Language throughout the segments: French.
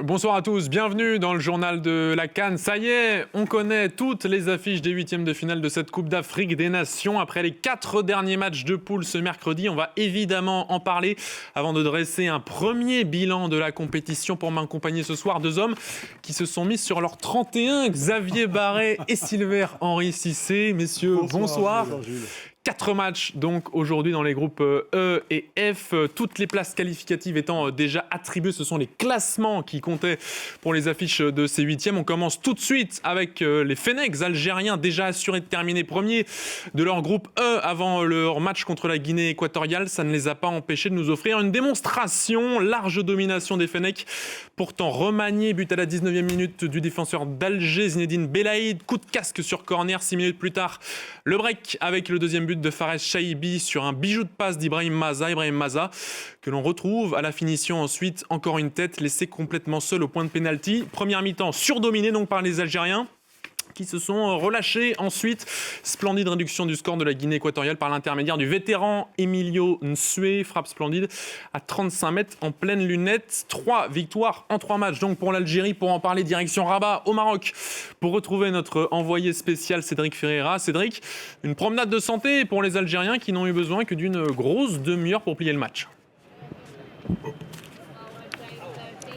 Bonsoir à tous, bienvenue dans le journal de la CAN. Ça y est, on connaît toutes les affiches des huitièmes de finale de cette Coupe d'Afrique des Nations. Après les 4 derniers matchs de poule ce mercredi, on va évidemment en parler avant de dresser un premier bilan de la compétition. Pour m'accompagner ce soir, 2 hommes qui se sont mis sur leurs 31, Xavier Barret et Silver-Henri Cissé. Messieurs, bonsoir. 4 matchs donc aujourd'hui dans les groupes E et F, toutes les places qualificatives étant déjà attribuées. Ce sont les classements qui comptaient pour les affiches de ces huitièmes. On commence tout de suite avec les Fennecs algériens, déjà assurés de terminer premiers de leur groupe E avant leur match contre la Guinée équatoriale. Ça ne les a pas empêchés de nous offrir une démonstration. Large domination des Fennecs, pourtant remanié. But à la 19e minute du défenseur d'Alger, Zinedine Belaïd. Coup de casque sur corner, 6 minutes plus tard. Le break avec le deuxième but de Fares Chaibi sur un bijou de passe d'Ibrahim Maza. Ibrahim Maza que l'on retrouve à la finition ensuite. Encore une tête laissée complètement seule au point de pénalty. Première mi-temps surdominée donc par les Algériens, qui se sont relâchés ensuite. Splendide réduction du score de la Guinée équatoriale par l'intermédiaire du vétéran Emilio Nsue. Frappe splendide à 35 mètres en pleine lunette. 3 victoires en 3 matchs donc pour l'Algérie. Pour en parler, direction Rabat au Maroc pour retrouver notre envoyé spécial Cédric Ferreira. Cédric, une promenade de santé pour les Algériens qui n'ont eu besoin que d'une grosse demi-heure pour plier le match.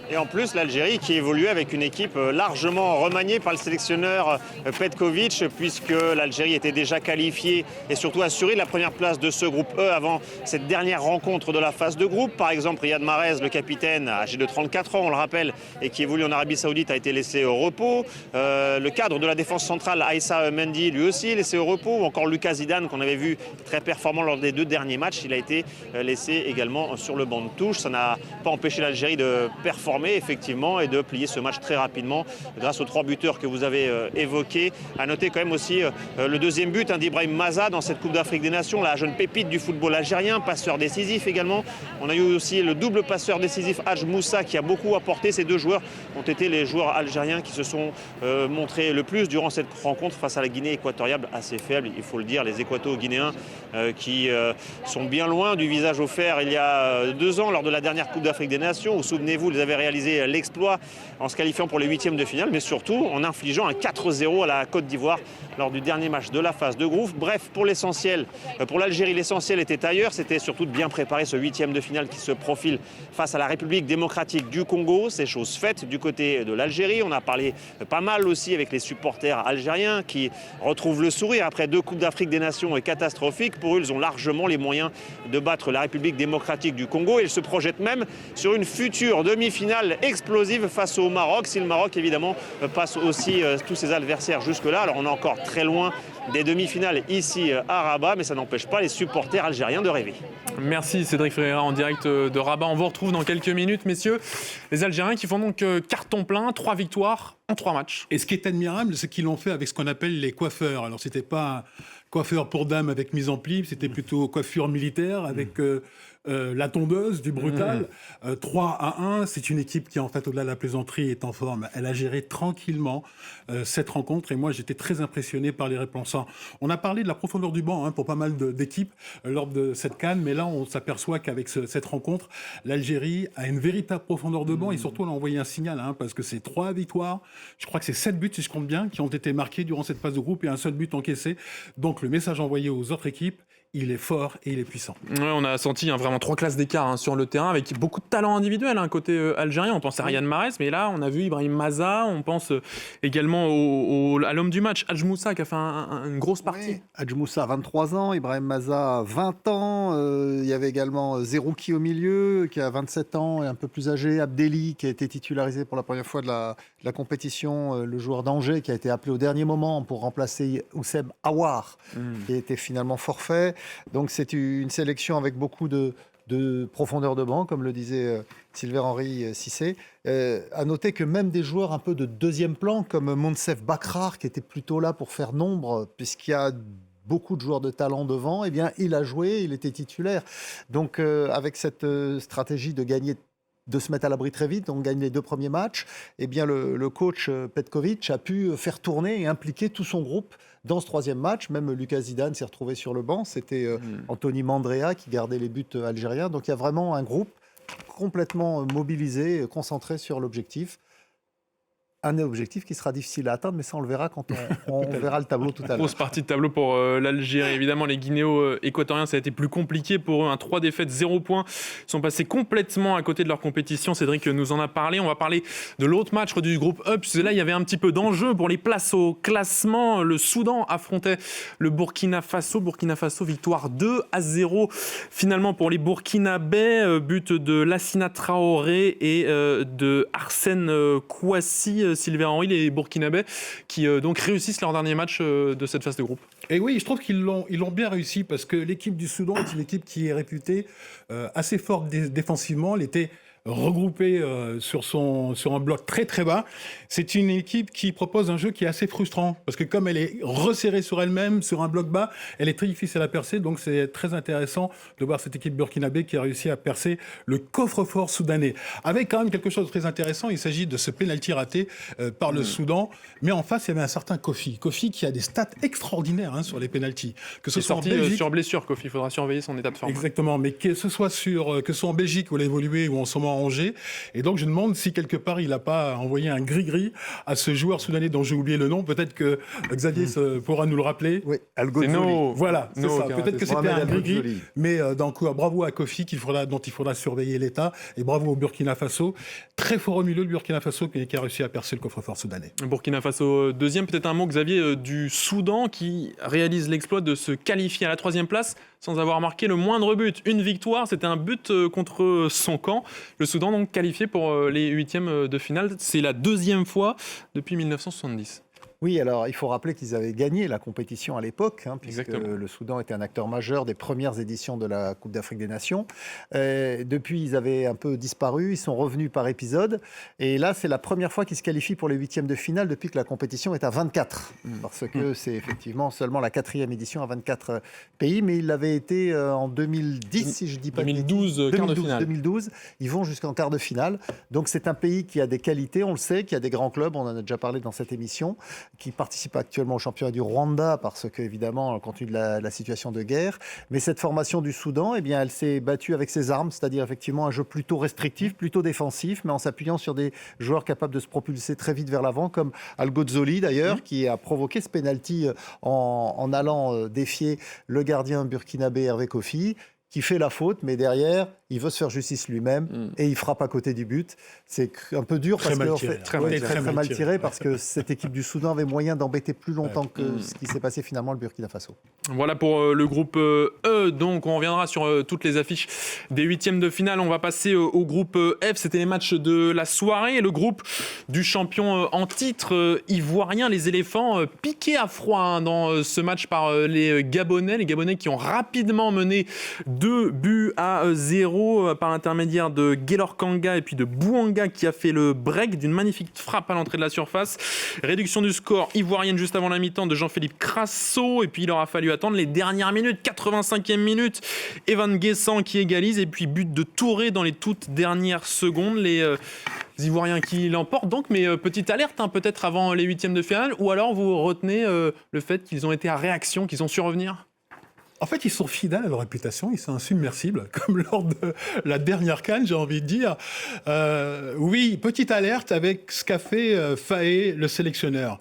Et en plus, l'Algérie qui évolue avec une équipe largement remaniée par le sélectionneur Petkovic, puisque l'Algérie était déjà qualifiée et surtout assurée de la première place de ce groupe E avant cette dernière rencontre de la phase de groupe. Par exemple, Riyad Mahrez, le capitaine, âgé de 34 ans, on le rappelle, et qui évolue en Arabie Saoudite, a été laissé au repos. Le cadre de la défense centrale, Aïssa Mendy, lui aussi laissé au repos. Ou encore Lucas Zidane, qu'on avait vu très performant lors des 2 derniers matchs, il a été laissé également sur le banc de touche. Ça n'a pas empêché l'Algérie de performer effectivement et de plier ce match très rapidement grâce aux 3 buteurs que vous avez évoqués. À noter quand même aussi le deuxième but d'Ibrahim Maza dans cette Coupe d'Afrique des Nations, la jeune pépite du football algérien, passeur décisif également. On a eu aussi le double passeur décisif Hadj Moussa qui a beaucoup apporté. Ces 2 joueurs ont été les joueurs algériens qui se sont montrés le plus durant cette rencontre face à la Guinée équatoriale, assez faible, il faut le dire. Les Équato-Guinéens qui sont bien loin du visage offert il y a 2 ans lors de la dernière Coupe d'Afrique des Nations, où souvenez-vous, ils avaient réalisé l'exploit en se qualifiant pour les 8e de finale, mais surtout en infligeant un 4-0 à la Côte d'Ivoire lors du dernier match de la phase de groupe. Bref, pour l'essentiel, pour l'Algérie, l'essentiel était ailleurs. C'était surtout de bien préparer ce 8e de finale qui se profile face à la République démocratique du Congo. C'est chose faite du côté de l'Algérie. On a parlé pas mal aussi avec les supporters algériens qui retrouvent le sourire après 2 Coupes d'Afrique des Nations catastrophiques. Pour eux, ils ont largement les moyens de battre la République démocratique du Congo et ils se projettent même sur une future demi-finale explosive face au Maroc, si le Maroc évidemment passe aussi tous ses adversaires jusque-là. Alors on est encore très loin des demi-finales ici à Rabat, mais ça n'empêche pas les supporters algériens de rêver. Merci Cédric Ferreira en direct de Rabat. On vous retrouve dans quelques minutes, messieurs. Les Algériens qui font donc carton plein, 3 victoires en 3 matchs. Et ce qui est admirable, c'est qu'ils l'ont fait avec ce qu'on appelle les coiffeurs. Alors c'était pas un coiffeur pour dames avec mise en pli, c'était plutôt coiffure militaire avec la tondeuse du brutal. 3-1, c'est une équipe qui, en fait, au-delà de la plaisanterie, est en forme. Elle a géré tranquillement cette rencontre et moi, j'étais très impressionné par les remplaçants. On a parlé de la profondeur du banc pour pas mal d'équipes lors de cette CAN, mais là, on s'aperçoit qu'avec cette rencontre, l'Algérie a une véritable profondeur de banc et surtout, elle a envoyé un signal parce que c'est 3 victoires, je crois que c'est 7 buts, si je compte bien, qui ont été marqués durant cette phase de groupe et un seul but encaissé. Donc, le message envoyé aux autres équipes, il est fort et il est puissant. Ouais, on a senti vraiment 3 classes d'écart sur le terrain avec beaucoup de talent individuel côté algérien. On pense à Riyad Mahrez, mais là on a vu Ibrahim Maza, on pense également à l'homme du match, Hadj Moussa qui a fait une grosse partie. Oui, Hadj Moussa 23 ans, Ibrahim Maza 20 ans, il y avait également Zerouki au milieu qui a 27 ans et un peu plus âgé, Abdelli qui a été titularisé pour la première fois de la compétition, le joueur d'Angers qui a été appelé au dernier moment pour remplacer Oussem Aouar qui a été finalement forfait. Donc c'est une sélection avec beaucoup de profondeur de banc, comme le disait Silver-Henri Cissé. À noter que même des joueurs un peu de deuxième plan, comme Monsef Bakrar, qui était plutôt là pour faire nombre, puisqu'il y a beaucoup de joueurs de talent devant, eh bien, il a joué, il était titulaire. Donc avec cette stratégie de gagner, de se mettre à l'abri très vite, on gagne les 2 premiers matchs, eh bien le coach Petkovic a pu faire tourner et impliquer tout son groupe dans ce 3e match. Même Lucas Zidane s'est retrouvé sur le banc. C'était Anthony Mandrea qui gardait les buts algériens. Donc il y a vraiment un groupe complètement mobilisés, concentrés sur l'objectif. Un objectif qui sera difficile à atteindre, mais ça on le verra quand on verra le tableau tout à l'heure. Grosse partie de tableau pour l'Algérie. Évidemment, les Guinéo-Équatoriens, ça a été plus compliqué pour eux. 3 défaites, 0 points. Ils sont passés complètement à côté de leur compétition. Cédric nous en a parlé. On va parler de l'autre match du groupe E. Puisque là, il y avait un petit peu d'enjeu pour les places au classement. Le Soudan affrontait le Burkina Faso. Burkina Faso, victoire 2-0. Finalement, pour les Burkinabés, but de Lassina Traoré et de Arsène Kouassi. Sylvain Henry, les Burkinabés, qui donc réussissent leur dernier match de cette phase de groupe. Et oui, je trouve qu'ils l'ont bien réussi parce que l'équipe du Soudan est une équipe qui est réputée assez forte défensivement. Elle était regroupée sur un bloc très très bas. C'est une équipe qui propose un jeu qui est assez frustrant parce que comme elle est resserrée sur elle-même, sur un bloc bas, elle est très difficile à percer. Donc c'est très intéressant de voir cette équipe burkinabé qui a réussi à percer le coffre-fort soudanais. Avec quand même quelque chose de très intéressant, il s'agit de ce pénalty raté par le Soudan. Mais en face, il y avait un certain Kofi. Kofi qui a des stats extraordinaires sur les pénaltys. Que ce soit en Belgique, sur blessure, Kofi, il faudra surveiller son état de forme. Exactement, mais que ce soit en Belgique où il a évolué ou en ce moment à Angers. Et donc je me demande si quelque part il n'a pas envoyé un gris-gris à ce joueur soudanais dont j'ai oublié le nom. Peut-être que Xavier pourra nous le rappeler. Oui, Al-Ghazouali. Voilà, c'est ça. Peut-être que c'était un gris-gris, mais donc bravo à Kofi dont il faudra surveiller l'état. Et bravo au Burkina Faso. Très fort au milieu, le Burkina Faso qui a réussi à percer le coffre-fort soudanais. Burkina Faso deuxième. Peut-être un mot, Xavier, du Soudan qui réalise l'exploit de se qualifier à la 3e place sans avoir marqué le moindre but. Une victoire, c'était un but contre son camp. Le Soudan donc qualifié pour les 8e de finale. C'est la 2e fois depuis 1970. Oui, alors il faut rappeler qu'ils avaient gagné la compétition à l'époque, puisque Exactement. le Soudan était un acteur majeur des premières éditions de la Coupe d'Afrique des Nations. Depuis, ils avaient un peu disparu, ils sont revenus par épisode. Et là, c'est la première fois qu'ils se qualifient pour les 8e de finale depuis que la compétition est à 24. Parce que c'est effectivement seulement la 4e édition à 24 pays, mais ils l'avaient été en 2010, si je ne dis pas 2012, quart de finale. 2012, ils vont jusqu'en quart de finale. Donc c'est un pays qui a des qualités, on le sait, qui a des grands clubs, on en a déjà parlé dans cette émission, qui participe actuellement au championnat du Rwanda parce que, évidemment, compte tenu de la situation de guerre. Mais cette formation du Soudan, eh bien, elle s'est battue avec ses armes, c'est-à-dire effectivement un jeu plutôt restrictif, plutôt défensif, mais en s'appuyant sur des joueurs capables de se propulser très vite vers l'avant, comme Al-Ghazouali d'ailleurs, qui a provoqué ce penalty en allant défier le gardien burkinabé Hervé Kofi, qui fait la faute, mais derrière, il veut se faire justice lui-même et il frappe à côté du but. C'est un peu dur parce que très mal tiré parce que cette équipe du Soudan avait moyen d'embêter plus longtemps que ce qui s'est passé finalement le Burkina Faso. Voilà pour le groupe E. Donc on reviendra sur toutes les affiches des 8e de finale. On va passer au groupe F. C'était les matchs de la soirée. Le groupe du champion en titre ivoirien, les éléphants, piqués à froid dans ce match par les Gabonais. Les Gabonais qui ont rapidement mené 2-0 par l'intermédiaire de Gaylor Kanga et puis de Bouanga qui a fait le break d'une magnifique frappe à l'entrée de la surface. Réduction du score ivoirienne juste avant la mi-temps de Jean-Philippe Crasso et puis il aura fallu attendre les dernières minutes, 85e minute, Evan Guessant qui égalise et puis but de Touré dans les toutes dernières secondes. Les Ivoiriens qui l'emportent donc, mais petite alerte peut-être avant les 8e de finale, ou alors vous retenez le fait qu'ils ont été à réaction, qu'ils ont su revenir? En fait, ils sont fidèles à leur réputation, ils sont insubmersibles, comme lors de la dernière CAN, j'ai envie de dire. Oui, petite alerte avec ce qu'a fait Faé, le sélectionneur.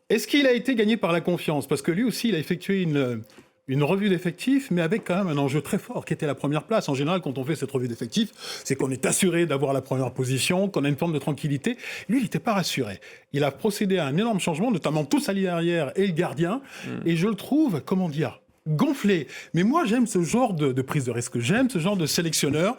Est-ce qu'il a été gagné par la confiance? Parce que lui aussi, il a effectué une revue d'effectifs, mais avec quand même un enjeu très fort, qui était la première place. En général, quand on fait cette revue d'effectifs, c'est qu'on est assuré d'avoir la première position, qu'on a une forme de tranquillité. Lui, il n'était pas rassuré. Il a procédé à un énorme changement, notamment tout sa ligne arrière et le gardien. Et je le trouve, comment dire, gonflé. Mais moi, j'aime ce genre de prise de risque. J'aime ce genre de sélectionneur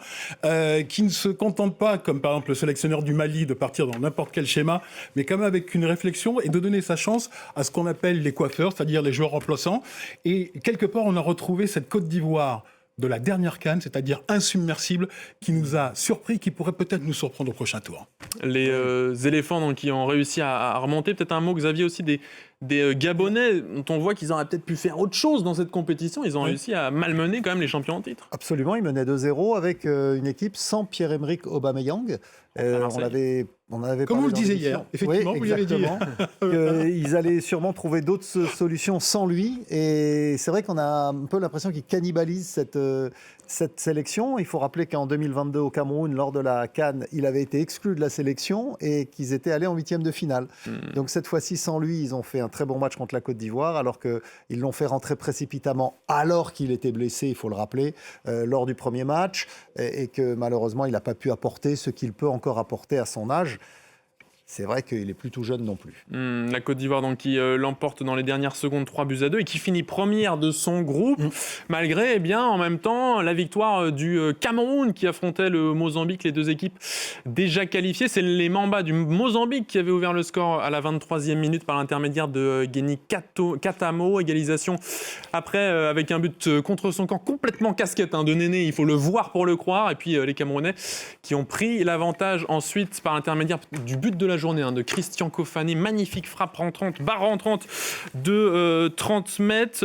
qui ne se contente pas, comme par exemple le sélectionneur du Mali, de partir dans n'importe quel schéma, mais quand même avec une réflexion et de donner sa chance à ce qu'on appelle les coiffeurs, c'est-à-dire les joueurs remplaçants. Et quelque part, on a retrouvé cette Côte d'Ivoire de la dernière CAN, c'est-à-dire insubmersible, qui nous a surpris, qui pourrait peut-être nous surprendre au prochain tour. Les éléphants donc, qui ont réussi à remonter. Peut-être un mot, Xavier, aussi des Gabonais, dont on voit qu'ils auraient peut-être pu faire autre chose dans cette compétition. Ils ont réussi à malmener quand même les champions en titre. Absolument, ils menaient 2-0 avec une équipe sans Pierre-Emerick Aubameyang. On l'avait On en avait Comme parlé vous le dans disiez l'émission. hier, effectivement, Oui, vous l'avez dit. Qu'ils allaient sûrement trouver d'autres solutions sans lui. Et c'est vrai qu'on a un peu l'impression qu'il cannibalise cette sélection. Il faut rappeler qu'en 2022 au Cameroun, lors de la CAN, il avait été exclu de la sélection et qu'ils étaient allés en 8e de finale. Donc cette fois-ci, sans lui, ils ont fait un très bon match contre la Côte d'Ivoire, alors qu'ils l'ont fait rentrer précipitamment alors qu'il était blessé, il faut le rappeler, lors du premier match, et que malheureusement, il n'a pas pu apporter ce qu'il peut encore apporter à son âge. C'est vrai qu'il est plus tout jeune non plus. La Côte d'Ivoire donc, qui l'emporte dans les dernières secondes 3-2 et qui finit première de son groupe, malgré en même temps la victoire du Cameroun qui affrontait le Mozambique, les deux équipes déjà qualifiées. C'est les Mambas du Mozambique qui avaient ouvert le score à la 23e minute par l'intermédiaire de Guéni Katamo. Égalisation après avec un but contre son camp complètement casquette de Néné, il faut le voir pour le croire. Et puis les Camerounais qui ont pris l'avantage ensuite par l'intermédiaire du but de la journée de Christian Kofané, magnifique frappe rentrante, barre rentrante de 30 mètres.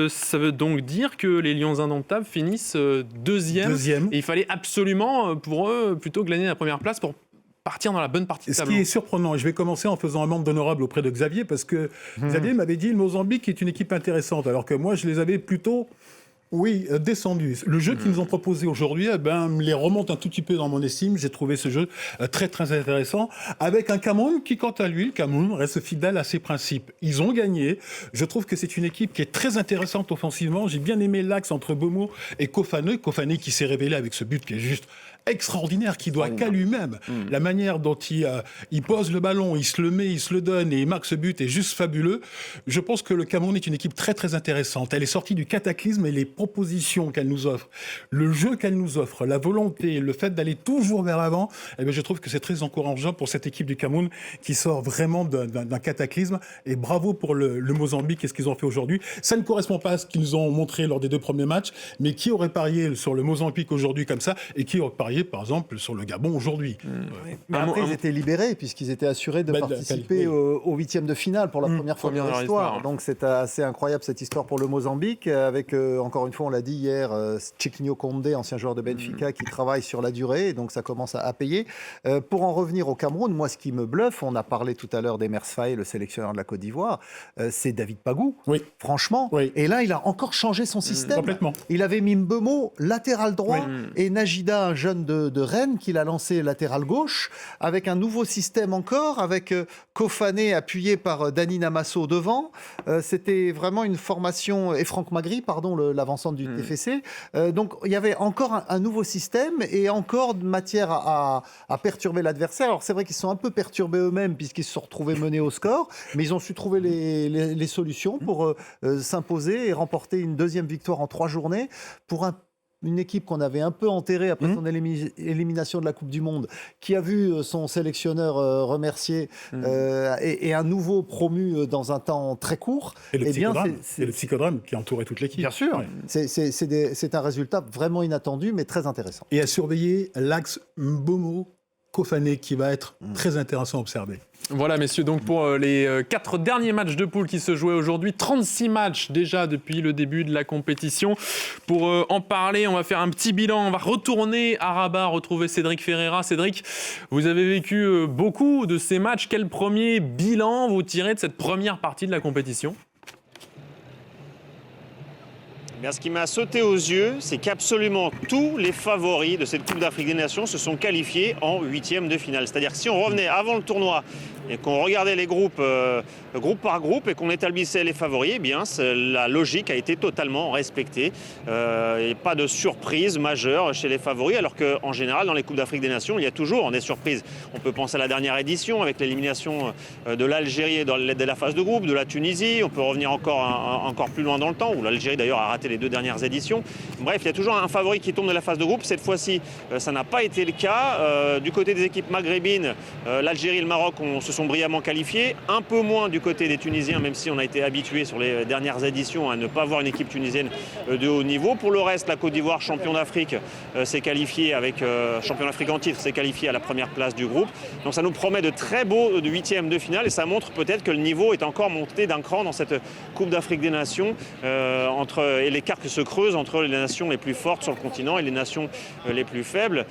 Ça veut donc dire que les Lions indomptables finissent deuxième. Et il fallait absolument pour eux plutôt glaner la première place pour partir dans la bonne partie de tableau. Ce qui est surprenant, et je vais commencer en faisant un membre d'honorable auprès de Xavier, parce que Xavier m'avait dit le Mozambique est une équipe intéressante, alors que moi je les avais plutôt descendu. Le jeu qu'ils nous ont proposé aujourd'hui, les remonte un tout petit peu dans mon estime. J'ai trouvé ce jeu très très intéressant, avec un Cameroun qui, quant à lui, le Cameroun reste fidèle à ses principes. Ils ont gagné. Je trouve que c'est une équipe qui est très intéressante offensivement. J'ai bien aimé l'axe entre Bomo et Kofané. Kofané qui s'est révélé avec ce but qui est juste extraordinaire, qui doit qu'à lui-même. La manière dont il pose le ballon, il se le met, il se le donne et il marque ce but est juste fabuleux. Je pense que le Cameroun est une équipe très très intéressante. Elle est sortie du cataclysme et les propositions qu'elle nous offre, le jeu qu'elle nous offre, la volonté, le fait d'aller toujours vers l'avant, je trouve que c'est très encourageant pour cette équipe du Cameroun qui sort vraiment d'un cataclysme. Et bravo pour le Mozambique et ce qu'ils ont fait aujourd'hui. Ça ne correspond pas à ce qu'ils nous ont montré lors des deux premiers matchs, mais qui aurait parié sur le Mozambique aujourd'hui comme ça et qui aurait parié par exemple sur le Gabon aujourd'hui. Mais après, ils étaient libérés puisqu'ils étaient assurés de participer au 8e de finale pour la première fois de leur histoire. Donc c'est assez incroyable cette histoire pour le Mozambique, avec encore une fois, on l'a dit hier, Chequinho Condé, ancien joueur de Benfica, qui travaille sur la durée, donc ça commence à payer. Pour en revenir au Cameroun, moi ce qui me bluffe, on a parlé tout à l'heure d'Emers Faé, le sélectionneur de la Côte d'Ivoire, c'est David Pagou, franchement. Et là, il a encore changé son système. Complètement. Il avait mis Mbeumo latéral droit et Najida, un jeune de Rennes, qu'il a lancé latéral gauche, avec un nouveau système encore, avec Kofané appuyé par Dani Namasso devant. C'était vraiment une formation, et Franck Magri, l'avancement du TFC. Donc, il y avait encore un nouveau système et encore de matière à perturber l'adversaire. Alors, c'est vrai qu'ils sont un peu perturbés eux-mêmes puisqu'ils se sont retrouvés menés au score, mais ils ont su trouver les solutions pour s'imposer et remporter une deuxième victoire en 3 journées pour une équipe qu'on avait un peu enterrée après son élimination de la Coupe du Monde, qui a vu son sélectionneur remercié et un nouveau promu dans un temps très court. Et le psychodrame qui entourait toute l'équipe. Bien sûr. C'est un résultat vraiment inattendu, mais très intéressant. Et à surveiller l'axe Mbomo-Kofané qui va être très intéressant à observer. Voilà, messieurs, donc pour les 4 derniers matchs de poule qui se jouaient aujourd'hui, 36 matchs déjà depuis le début de la compétition. Pour en parler, on va faire un petit bilan, on va retourner à Rabat, retrouver Cédric Ferreira. Cédric, vous avez vécu beaucoup de ces matchs. Quel premier bilan vous tirez de cette première partie de la compétition ? Ce qui m'a sauté aux yeux, c'est qu'absolument tous les favoris de cette Coupe d'Afrique des Nations se sont qualifiés en 8e de finale. C'est-à-dire que si on revenait avant le tournoi et qu'on regardait les groupes groupe par groupe et qu'on établissait les favoris, la logique a été totalement respectée. Et pas de surprise majeure chez les favoris, alors qu'en général, dans les Coupes d'Afrique des Nations, il y a toujours des surprises. On peut penser à la dernière édition avec l'élimination de l'Algérie dès la phase de groupe, de la Tunisie. On peut revenir encore plus loin dans le temps, où l'Algérie d'ailleurs a raté les 2 dernières éditions. Bref, il y a toujours un favori qui tombe de la phase de groupe. Cette fois-ci, ça n'a pas été le cas. Du côté des équipes maghrébines, l'Algérie et le Maroc se sont brillamment qualifiés, un peu moins du côté des Tunisiens, même si on a été habitué sur les dernières éditions à ne pas voir une équipe tunisienne de haut niveau. Pour le reste, la Côte d'Ivoire, champion d'Afrique, s'est qualifiée avec champion d'Afrique en titre, s'est qualifiée à la première place du groupe. Donc ça nous promet de très beaux huitièmes de finale et ça montre peut-être que le niveau est encore monté d'un cran dans cette Coupe d'Afrique des Nations et l'écart qui se creuse entre les nations les plus fortes sur le continent et les nations les plus faibles.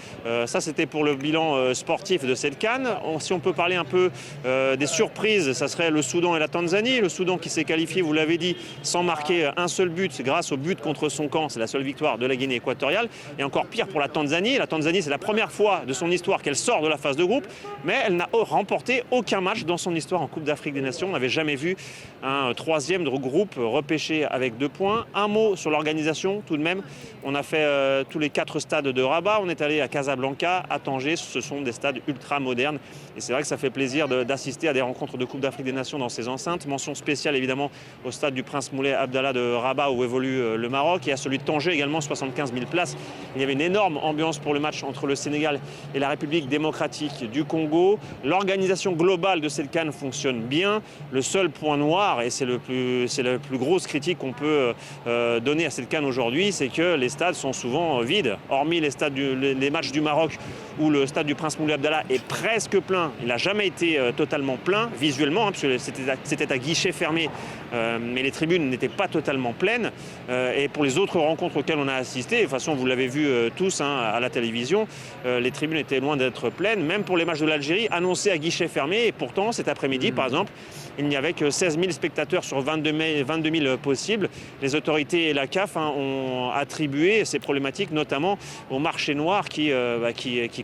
Ça, c'était pour le bilan sportif de cette CAN. Si on peut parler un peu des surprises, ça serait le Soudan et la Tanzanie. Le Soudan qui s'est qualifié, vous l'avez dit, sans marquer un seul but grâce au but contre son camp. C'est la seule victoire de la Guinée équatoriale. Et encore pire pour la Tanzanie. La Tanzanie, c'est la première fois de son histoire qu'elle sort de la phase de groupe, mais elle n'a remporté aucun match dans son histoire en Coupe d'Afrique des Nations. On n'avait jamais vu un troisième de groupe repêché avec 2 points. Un mot sur l'organisation tout de même. On a fait tous les 4 stades de Rabat. On est allé à Casablanca, à Tanger. Ce sont des stades ultra modernes. Et c'est vrai que ça fait plaisir d'assister à des rencontres de Coupe d'Afrique des Nations dans ces enceintes. Mention spéciale évidemment au stade du Prince Moulay Abdallah de Rabat où évolue le Maroc et à celui de Tanger également, 75 000 places. Il y avait une énorme ambiance pour le match entre le Sénégal et la République démocratique du Congo. L'organisation globale de cette CAN fonctionne bien. Le seul point noir, et c'est la plus grosse critique qu'on peut donner à cette CAN aujourd'hui, c'est que les stades sont souvent vides. Hormis les matchs du Maroc où le stade du Prince Moulay Abdallah est presque plein. Il n'a jamais été totalement plein visuellement, puisque c'était à guichet fermé, mais les tribunes n'étaient pas totalement pleines. Et pour les autres rencontres auxquelles on a assisté, de toute façon vous l'avez vu tous à la télévision, les tribunes étaient loin d'être pleines, même pour les matchs de l'Algérie annoncés à guichet fermé. Et pourtant cet après-midi par exemple, il n'y avait que 16 000 spectateurs sur 22 000 possibles. Les autorités et la CAF ont attribué ces problématiques notamment au marché noir qui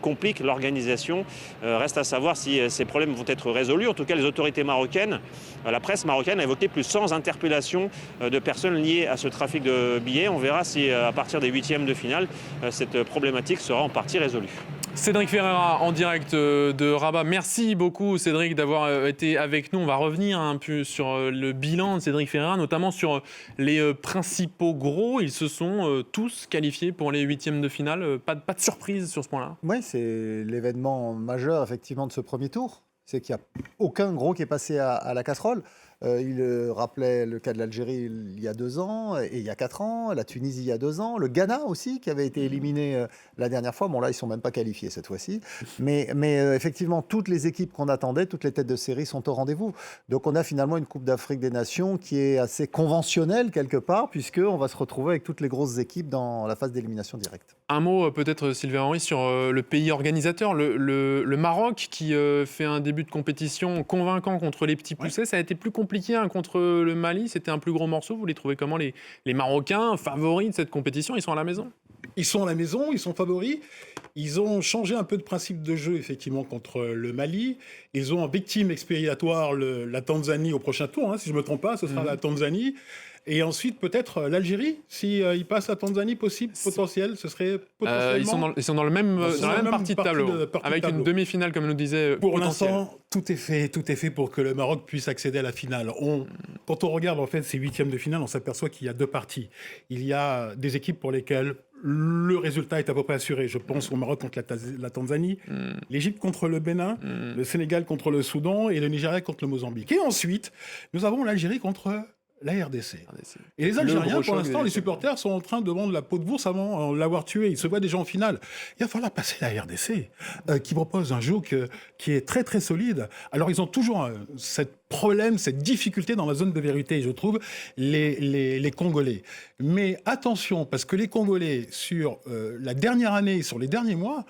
complique l'organisation. Reste à savoir si ces problèmes vont être résolus. En tout cas, les autorités marocaines, la presse marocaine a évoqué plus de 100 interpellations de personnes liées à ce trafic de billets. On verra si à partir des huitièmes de finale, cette problématique sera en partie résolue. Cédric Ferreira en direct de Rabat. Merci beaucoup Cédric d'avoir été avec nous. On va revenir un peu sur le bilan de Cédric Ferreira, notamment sur les principaux gros. Ils se sont tous qualifiés pour les huitièmes de finale. Pas de surprise sur ce point-là. Oui, c'est l'événement majeur effectivement de ce premier tour. C'est qu'il n'y a aucun gros qui est passé à la casserole. Il rappelait le cas de l'Algérie il y a 2 ans et il y a 4 ans, la Tunisie il y a 2 ans, le Ghana aussi qui avait été éliminé la dernière fois. Bon là, ils ne sont même pas qualifiés cette fois-ci. Mais effectivement, toutes les équipes qu'on attendait, toutes les têtes de série sont au rendez-vous. Donc on a finalement une Coupe d'Afrique des Nations qui est assez conventionnelle quelque part, puisqu'on va se retrouver avec toutes les grosses équipes dans la phase d'élimination directe. Un mot peut-être, Sylvain Henry, sur le pays organisateur, le Maroc qui fait un début de compétition convaincant contre les petits poussés. Ça a été plus compliqué contre le Mali, c'était un plus gros morceau. Vous les trouvez comment les Marocains favoris de cette compétition? Ils sont à la maison? Ils sont à la maison, ils sont favoris. Ils ont changé un peu de principe de jeu, effectivement, contre le Mali. Ils ont en victime expiatoire la Tanzanie au prochain tour, si je ne me trompe pas, ce sera la Tanzanie. Et ensuite, peut-être l'Algérie, s'ils passent à Tanzanie, potentiel, ce serait potentiellement... Ils sont dans la même partie de tableau, avec une demi-finale, comme nous disait. Pour l'instant, tout est fait pour que le Maroc puisse accéder à la finale. Quand on regarde en fait ces huitièmes de finale, on s'aperçoit qu'il y a 2 parties. Il y a des équipes pour lesquelles le résultat est à peu près assuré. Je pense au Maroc contre la Tanzanie, l'Égypte contre le Bénin, le Sénégal contre le Soudan et le Nigeria contre le Mozambique. Et ensuite, nous avons l'Algérie contre la RDC. Et les Algériens, pour l'instant, les supporters sont en train de vendre la peau de bourse avant l'avoir tué. Ils se voient déjà en finale. Il va falloir passer la RDC, qui propose un jeu qui est très, très solide. Alors, ils ont toujours cette difficulté dans la zone de vérité, je trouve, les Congolais. Mais attention, parce que les Congolais, sur la dernière année, sur les derniers mois,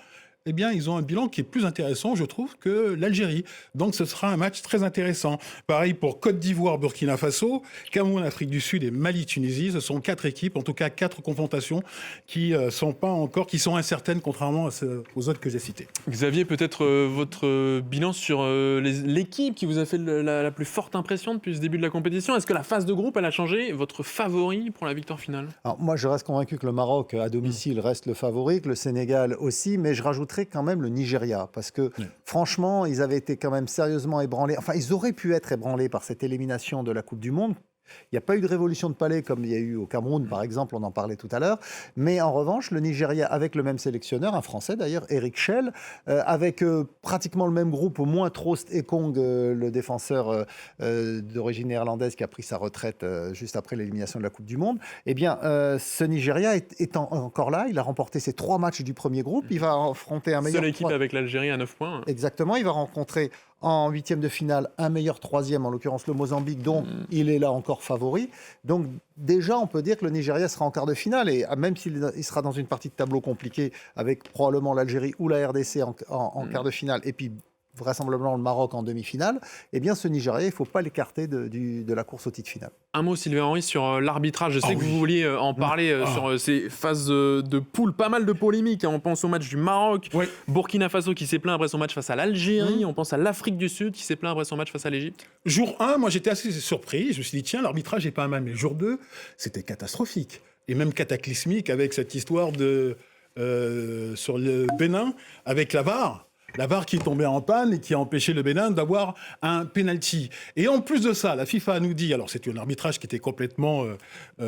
eh bien, ils ont un bilan qui est plus intéressant, je trouve, que l'Algérie. Donc, ce sera un match très intéressant. Pareil pour Côte d'Ivoire, Burkina Faso, Cameroun, Afrique du Sud et Mali, Tunisie. Ce sont 4 équipes, en tout cas 4 confrontations qui sont incertaines, contrairement aux autres que j'ai citées. Xavier, peut-être votre bilan sur l'équipe qui vous a fait la plus forte impression depuis ce début de la compétition. Est-ce que la phase de groupe, elle a changé votre favori pour la victoire finale? Alors, moi, je reste convaincu que le Maroc, à domicile, reste le favori, que le Sénégal aussi, mais je rajouterais quand même le Nigeria, parce que franchement, ils avaient été quand même sérieusement ébranlés. Enfin, ils auraient pu être ébranlés par cette élimination de la Coupe du Monde, Il n'y a pas eu de révolution de palais comme il y a eu au Cameroun, par exemple, on en parlait tout à l'heure. Mais en revanche, le Nigeria, avec le même sélectionneur, un Français d'ailleurs, Eric Schell, avec pratiquement le même groupe, au moins Trost Ekong, le défenseur d'origine néerlandaise qui a pris sa retraite juste après l'élimination de la Coupe du Monde, eh bien, ce Nigeria est encore là. Il a remporté ses 3 matchs du premier groupe. Il va affronter un meilleur... Seule équipe avec l'Algérie à 9 points. Exactement, il va rencontrer en 8e de finale un meilleur 3e, en l'occurrence le Mozambique, donc il est là encore favori. Donc déjà, on peut dire que le Nigeria sera en quart de finale, et même s'il sera dans une partie de tableau compliquée, avec probablement l'Algérie ou la RDC en quart de finale, et puis vraisemblablement le Maroc en demi-finale, eh bien ce Nigeria, il ne faut pas l'écarter de la course au titre final. Un mot, Sylvain Henry, sur l'arbitrage. Je sais que vous vouliez en parler sur ces phases de poule. Pas mal de polémiques. On pense au match du Maroc, Burkina Faso qui s'est plaint après son match face à l'Algérie. On pense à l'Afrique du Sud qui s'est plaint après son match face à l'Égypte. Jour 1, moi j'étais assez surpris. Je me suis dit, tiens, l'arbitrage n'est pas mal. Mais jour 2, c'était catastrophique. Et même cataclysmique avec cette histoire sur le Bénin avec la VAR. La VAR qui est tombée en panne et qui a empêché le Bénin d'avoir un penalty. Et en plus de ça, la FIFA nous dit, alors c'est un arbitrage qui était complètement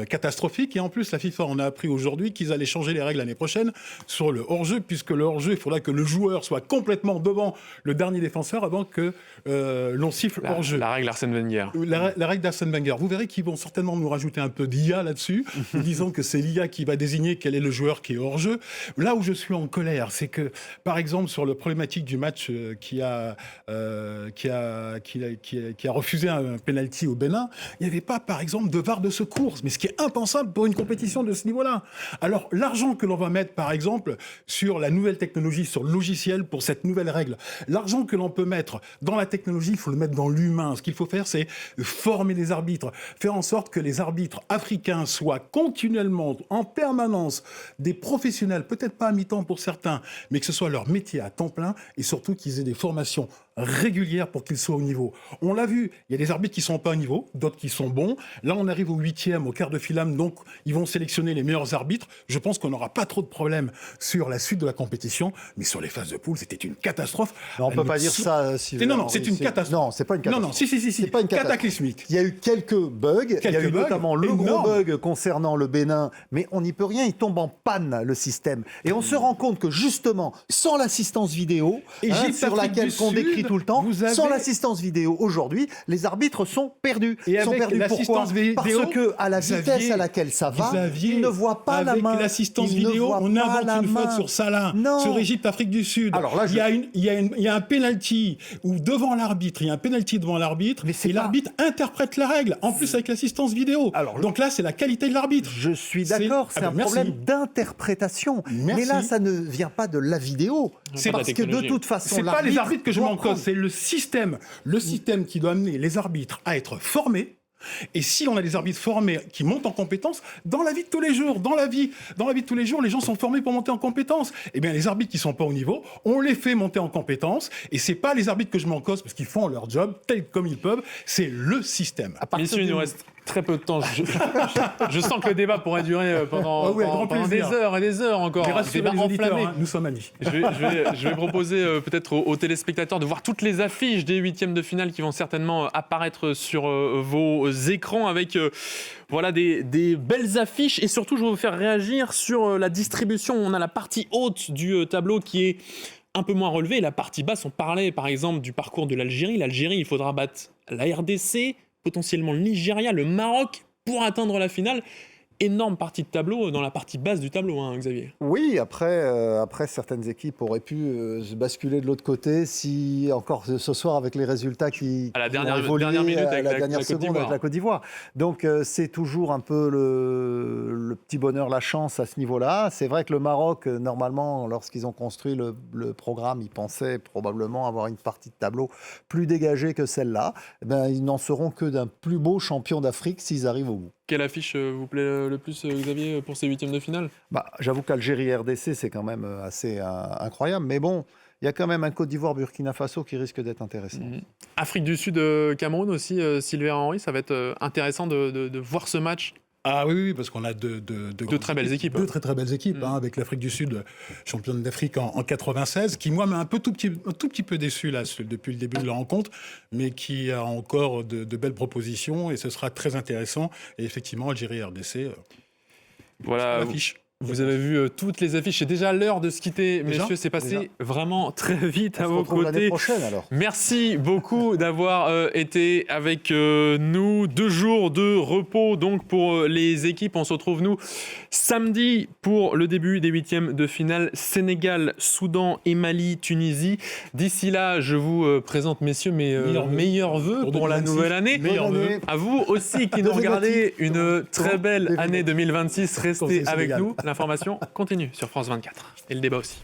catastrophique, et en plus la FIFA en a appris aujourd'hui qu'ils allaient changer les règles l'année prochaine sur le hors-jeu, puisque le hors-jeu, il faudra que le joueur soit complètement devant le dernier défenseur avant que l'on siffle hors-jeu. La règle Arsène Wenger. La règle d'Arsène Wenger. Vous verrez qu'ils vont certainement nous rajouter un peu d'IA là-dessus, en disant que c'est l'IA qui va désigner quel est le joueur qui est hors-jeu. Là où je suis en colère, c'est que, par exemple, sur le problématique du match qui a refusé un penalty au Bénin, il n'y avait pas, par exemple, de VAR de secours, mais ce qui est impensable pour une compétition de ce niveau-là. Alors, l'argent que l'on va mettre, par exemple, sur la nouvelle technologie, sur le logiciel pour cette nouvelle règle, l'argent que l'on peut mettre dans la technologie, il faut le mettre dans l'humain. Ce qu'il faut faire, c'est former les arbitres, faire en sorte que les arbitres africains soient continuellement, en permanence, des professionnels, peut-être pas à mi-temps pour certains, mais que ce soit leur métier à temps plein, et surtout qu'ils aient des formations régulières pour qu'ils soient au niveau. On l'a vu, il y a des arbitres qui ne sont pas au niveau, d'autres qui sont bons. Là, on arrive au 8e, au quart de finale, donc ils vont sélectionner les meilleurs arbitres. Je pense qu'on n'aura pas trop de problèmes sur la suite de la compétition, mais sur les phases de poule, c'était une catastrophe. Non, on ne peut pas dire ça, Sylvain. Non, c'est une catastrophe. Non, c'est pas une catastrophe. Non, si. C'est pas une cataclysmique. Il y a eu quelques bugs. Il y a eu notamment le gros bug concernant le Bénin, mais on n'y peut rien, il tombe en panne, le système. Et on se rend compte que justement, sans l'assistance vidéo, sur laquelle on décrit tout le temps, sans l'assistance vidéo aujourd'hui, les arbitres sont perdus. Et ils sont perdus pourquoi ? Parce que à la vitesse à laquelle ça va, ils ne voient pas la main. Avec l'assistance vidéo, on invente une faute sur Salah, sur Égypte-Afrique du Sud. Alors là, il y a un penalty où devant l'arbitre, il y a un penalty devant l'arbitre, et l'arbitre interprète la règle, en plus avec l'assistance vidéo. Alors, donc là, c'est la qualité de l'arbitre. Je suis d'accord, c'est un problème d'interprétation. Mais là, ça ne vient pas de la vidéo. C'est parce que de toute façon, c'est pas les arbitres que je m'en cause, c'est le système qui doit amener les arbitres à être formés. Et si on a des arbitres formés qui montent en compétence, dans la vie de tous les jours, les gens sont formés pour monter en compétence. Eh bien, les arbitres qui sont pas au niveau, on les fait monter en compétence. Et c'est pas les arbitres que je m'en cause parce qu'ils font leur job tel comme ils peuvent. C'est le système. Messieurs, il nous reste très peu de temps. Je sens que le débat pourrait durer pendant des heures et des heures encore. Débat enflammé. Nous sommes amis. Je vais proposer peut-être aux téléspectateurs de voir toutes les affiches des 8e de finale qui vont certainement apparaître sur vos écrans avec des belles affiches. Et surtout, je vais vous faire réagir sur la distribution. On a la partie haute du tableau qui est un peu moins relevée. Et la partie basse, on parlait par exemple du parcours de l'Algérie. L'Algérie, il faudra battre la RDC, potentiellement le Nigeria, le Maroc pour atteindre la finale. Énorme partie de tableau dans la partie basse du tableau, Xavier. Oui, après certaines équipes auraient pu se basculer de l'autre côté si encore ce soir avec les résultats qui à la dernière minute avec la dernière seconde avec la Côte d'Ivoire. Donc c'est toujours un peu le petit bonheur, la chance à ce niveau-là. C'est vrai que le Maroc, normalement, lorsqu'ils ont construit le programme, ils pensaient probablement avoir une partie de tableau plus dégagée que celle-là. Ils n'en seront que d'un plus beau champion d'Afrique s'ils arrivent au bout. Quelle affiche vous plaît le plus, Xavier, pour ces 8e de finale ? J'avoue qu'Algérie-RDC, c'est quand même assez incroyable. Mais bon, il y a quand même un Côte d'Ivoire-Burkina Faso qui risque d'être intéressant. Afrique du Sud, Cameroun aussi, Sylvain Henry, ça va être intéressant de voir ce match Ah oui, parce qu'on a deux très belles équipes. Deux très belles équipes, avec l'Afrique du Sud, championne d'Afrique en 96, qui moi m'a un tout petit peu déçu là, depuis le début de la rencontre, mais qui a encore de belles propositions et ce sera très intéressant. Et effectivement, Algérie-RDC, voilà. l'affiche. Vous avez vu toutes les affiches. C'est déjà l'heure de se quitter, messieurs. C'est passé vraiment très vite à vos l'année côtés. prochaine alors. Merci beaucoup d'avoir été avec nous. 2 jours de repos donc pour les équipes. On se retrouve nous samedi pour le début des 8e de finale Sénégal, Soudan et Mali, Tunisie. D'ici là, je vous présente, messieurs, mes meilleurs vœux pour la nouvelle année. Meilleurs vœux. À vous aussi qui nous regardez, une très belle année 2026. Restez avec nous. L'information continue sur France 24 et le débat aussi.